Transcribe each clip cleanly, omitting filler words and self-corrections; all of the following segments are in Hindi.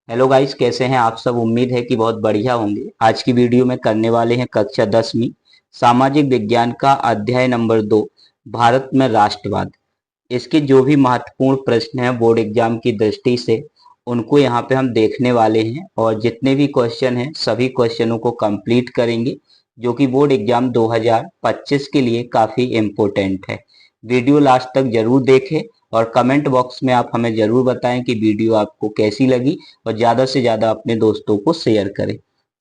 हेलो गाइस, कैसे हैं आप सब। उम्मीद है कि बहुत बढ़िया होंगे। आज की वीडियो में करने वाले हैं कक्षा 10वीं सामाजिक विज्ञान का अध्याय नंबर 2, भारत में राष्ट्रवाद। इसके जो भी महत्वपूर्ण प्रश्न हैं बोर्ड एग्जाम की दृष्टि से, उनको यहाँ पे हम देखने वाले हैं और जितने भी क्वेश्चन हैं सभी क्वेश्चनों को कंप्लीट करेंगे, जो कि बोर्ड एग्जाम 2025 के लिए काफी इम्पोर्टेंट है। वीडियो लास्ट तक जरूर देखें और कमेंट बॉक्स में आप हमें जरूर बताएं कि वीडियो आपको कैसी लगी और ज्यादा से ज्यादा अपने दोस्तों को शेयर करें।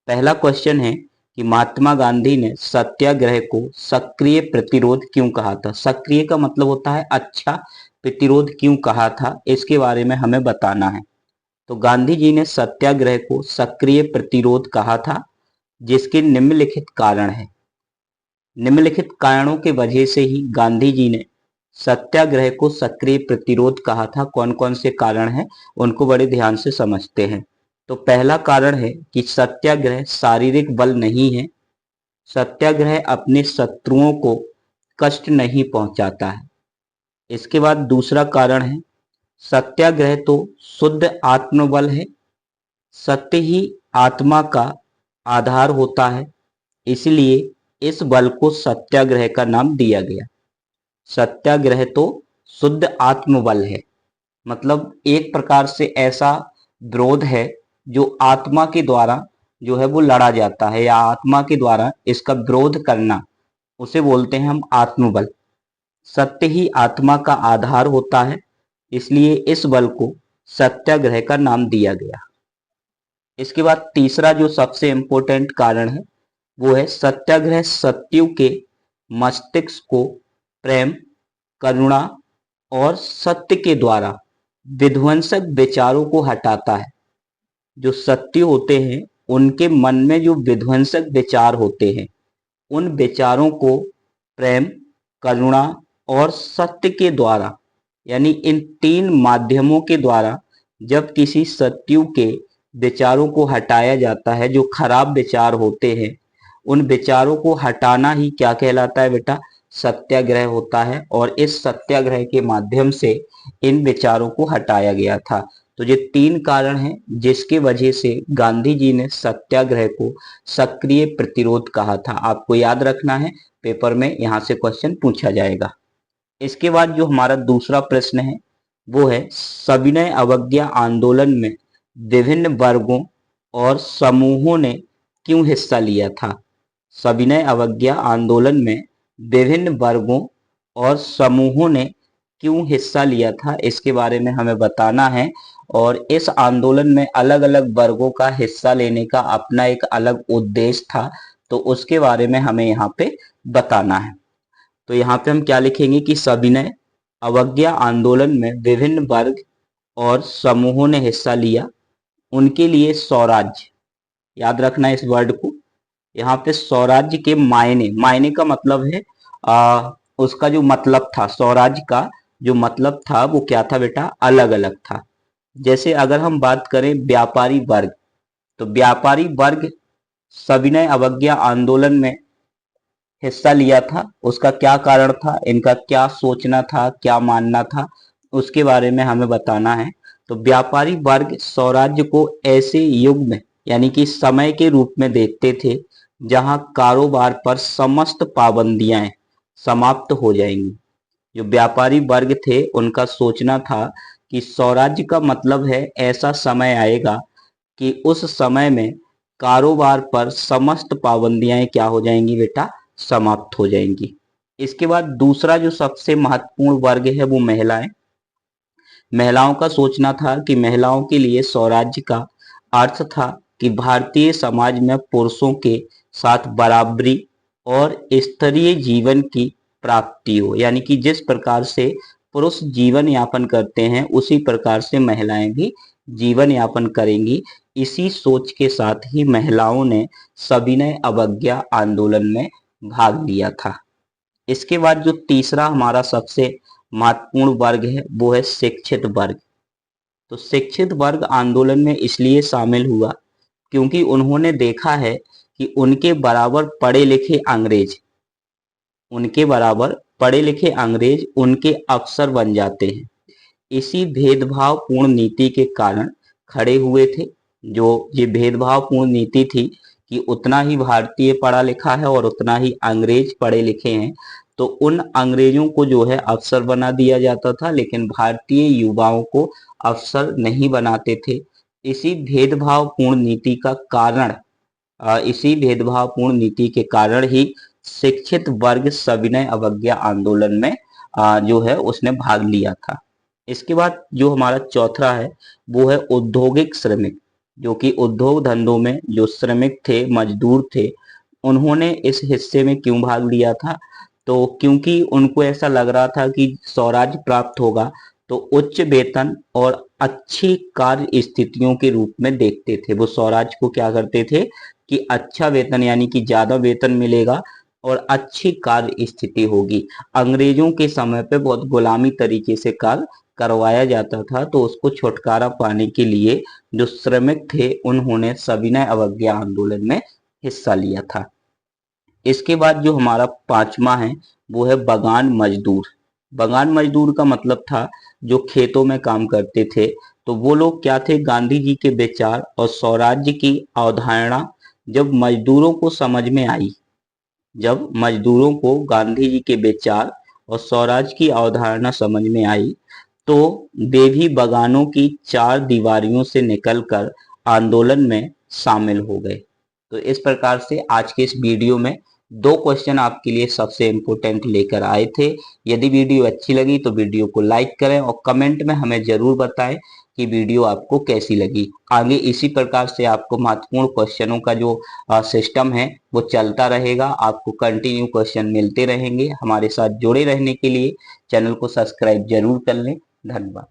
पहला क्वेश्चन है कि महात्मा गांधी ने सत्याग्रह को सक्रिय प्रतिरोध क्यों कहा था। सक्रिय का मतलब होता है अच्छा, प्रतिरोध क्यों कहा था इसके बारे में हमें बताना है। तो गांधी जी ने सत्याग्रह को सक्रिय प्रतिरोध कहा था, जिसके निम्नलिखित कारण है। निम्नलिखित कारणों के वजह से ही गांधी जी ने सत्याग्रह को सक्रिय प्रतिरोध कहा था। कौन कौन से कारण हैं उनको बड़े ध्यान से समझते हैं। तो पहला कारण है कि सत्याग्रह शारीरिक बल नहीं है। सत्याग्रह अपने शत्रुओं को कष्ट नहीं पहुंचाता है। इसके बाद दूसरा कारण है, सत्याग्रह तो शुद्ध आत्मबल है। सत्य ही आत्मा का आधार होता है, इसलिए इस बल को सत्याग्रह का नाम दिया गया। सत्याग्रह तो शुद्ध आत्मबल है, मतलब एक प्रकार से ऐसा विरोध है जो आत्मा के द्वारा जो है वो लड़ा जाता है, या आत्मा के द्वारा इसका विरोध करना, उसे बोलते हैं हम आत्मबल। सत्य ही आत्मा का आधार होता है, इसलिए इस बल को सत्याग्रह का नाम दिया गया। इसके बाद तीसरा जो सबसे इंपॉर्टेंट कारण है वो है, सत्याग्रह सत्यु के मस्तिष्क को प्रेम, करुणा और सत्य के द्वारा विध्वंसक विचारों को हटाता है। जो सत्य होते हैं उनके मन में जो विध्वंसक विचार होते हैं, उन विचारों को प्रेम, करुणा और सत्य के द्वारा, यानी इन तीन माध्यमों के द्वारा जब किसी सत्यु के विचारों को हटाया जाता है, जो खराब विचार होते हैं, उन विचारों को हटाना ही क्या कहलाता है बेटा, सत्याग्रह होता है। और इस सत्याग्रह के माध्यम से इन विचारों को हटाया गया था। तो ये तीन कारण हैं जिसके वजह से गांधी जी ने सत्याग्रह को सक्रिय प्रतिरोध कहा था। आपको याद रखना है, पेपर में यहाँ से क्वेश्चन पूछा जाएगा। इसके बाद जो हमारा दूसरा प्रश्न है वो है, सविनय अवज्ञा आंदोलन में विभिन्न वर्गों और समूहों ने क्यों हिस्सा लिया था। सविनय अवज्ञा आंदोलन में विभिन्न वर्गों और समूहों ने क्यों हिस्सा लिया था, इसके बारे में हमें बताना है। और इस आंदोलन में अलग अलग वर्गों का हिस्सा लेने का अपना एक अलग उद्देश्य था, तो उसके बारे में हमें यहाँ पे बताना है। तो यहाँ पे हम क्या लिखेंगे कि सविनय अवज्ञा आंदोलन में विभिन्न वर्ग और समूहों ने हिस्सा लिया, उनके लिए स्वराज्य, याद रखना इस वर्ड को। यहाँ पे स्वराज्य के मायने, मायने का मतलब है उसका जो मतलब था, स्वराज्य का जो मतलब था वो क्या था बेटा, अलग अलग था। जैसे अगर हम बात करें व्यापारी वर्ग, तो व्यापारी वर्ग सविनय अवज्ञा आंदोलन में हिस्सा लिया था। उसका क्या कारण था, इनका क्या सोचना था, क्या मानना था, उसके बारे में हमें बताना है। तो व्यापारी वर्ग स्वराज्य को ऐसे युग में, यानी कि समय के रूप में देखते थे जहां कारोबार पर समस्त पाबंदियां समाप्त हो जाएंगी। जो व्यापारी वर्ग थे उनका सोचना था कि स्वराज्य का मतलब है ऐसा समय आएगा कि उस समय में कारोबार पर समस्त पाबंदियां क्या हो जाएंगी बेटा, समाप्त हो जाएंगी। इसके बाद दूसरा जो सबसे महत्वपूर्ण वर्ग है वो महिलाएं। महिलाओं का सोचना था कि महिलाओं के लिए स्वराज्य का अर्थ था कि भारतीय समाज में पुरुषों के साथ बराबरी और स्तरीय जीवन की प्राप्ति हो, यानी कि जिस प्रकार से पुरुष जीवन यापन करते हैं उसी प्रकार से महिलाएं भी जीवन यापन करेंगी। इसी सोच के साथ ही महिलाओं ने सविनय अवज्ञा आंदोलन में भाग लिया था। इसके बाद जो तीसरा हमारा सबसे महत्वपूर्ण वर्ग है वो है शिक्षित वर्ग। तो शिक्षित वर्ग आंदोलन में इसलिए शामिल हुआ क्योंकि उन्होंने देखा है कि उनके बराबर पढ़े लिखे अंग्रेज, उनके बराबर पढ़े लिखे अंग्रेज उनके अफसर बन जाते हैं। इसी भेदभाव पूर्ण नीति के कारण खड़े हुए थे। जो ये भेदभावपूर्ण नीति थी कि उतना ही भारतीय पढ़ा लिखा है और उतना ही अंग्रेज पढ़े लिखे हैं, तो उन अंग्रेजों को जो है अफसर बना दिया जाता था, लेकिन भारतीय युवाओं को अफसर नहीं बनाते थे। इसी भेदभावपूर्ण नीति का कारण इसी भेदभावपूर्ण नीति के कारण ही शिक्षित वर्ग सविनय अवज्ञा आंदोलन में जो है उसने भाग लिया था। इसके बाद जो हमारा चौथा है वो है औद्योगिक श्रमिक, जो कि उद्योग धंधों में जो श्रमिक थे, मजदूर थे, उन्होंने इस हिस्से में क्यों भाग लिया था? तो क्योंकि उनको ऐसा लग रहा था कि स्वराज प्राप्त होगा तो उच्च वेतन और अच्छी कार्य स्थितियों के रूप में देखते थे। वो स्वराज को क्या करते थे कि अच्छा वेतन यानी कि ज्यादा वेतन मिलेगा और अच्छी कार्य स्थिति होगी। अंग्रेजों के समय पे बहुत गुलामी तरीके से कार्य करवाया जाता था, तो उसको छुटकारा पाने के लिए जो श्रमिक थे उन्होंने सविनय अवज्ञा आंदोलन में हिस्सा लिया था। इसके बाद जो हमारा पांचवा है वो है बगान मजदूर। बगान मजदूर का मतलब था जो खेतों में काम करते थे। तो वो लोग क्या थे? गांधी जी के विचार और स्वराज्य की अवधारणा जब मजदूरों को समझ में आई, जब मजदूरों को गांधी जी के विचार और स्वराज की अवधारणा समझ में आई, तो वे भी बगानों की चार दीवारियों से निकलकर आंदोलन में शामिल हो गए। तो इस प्रकार से आज के इस वीडियो में दो क्वेश्चन आपके लिए सबसे इम्पोर्टेंट लेकर आए थे। यदि वीडियो अच्छी लगी तो वीडियो को लाइक करें और कमेंट में हमें जरूर बताएं कि वीडियो आपको कैसी लगी। आगे इसी प्रकार से आपको महत्वपूर्ण क्वेश्चनों का जो सिस्टम है वो चलता रहेगा। आपको कंटिन्यू क्वेश्चन मिलते रहेंगे। हमारे साथ जुड़े रहने के लिए चैनल को सब्सक्राइब जरूर कर लें। धन्यवाद।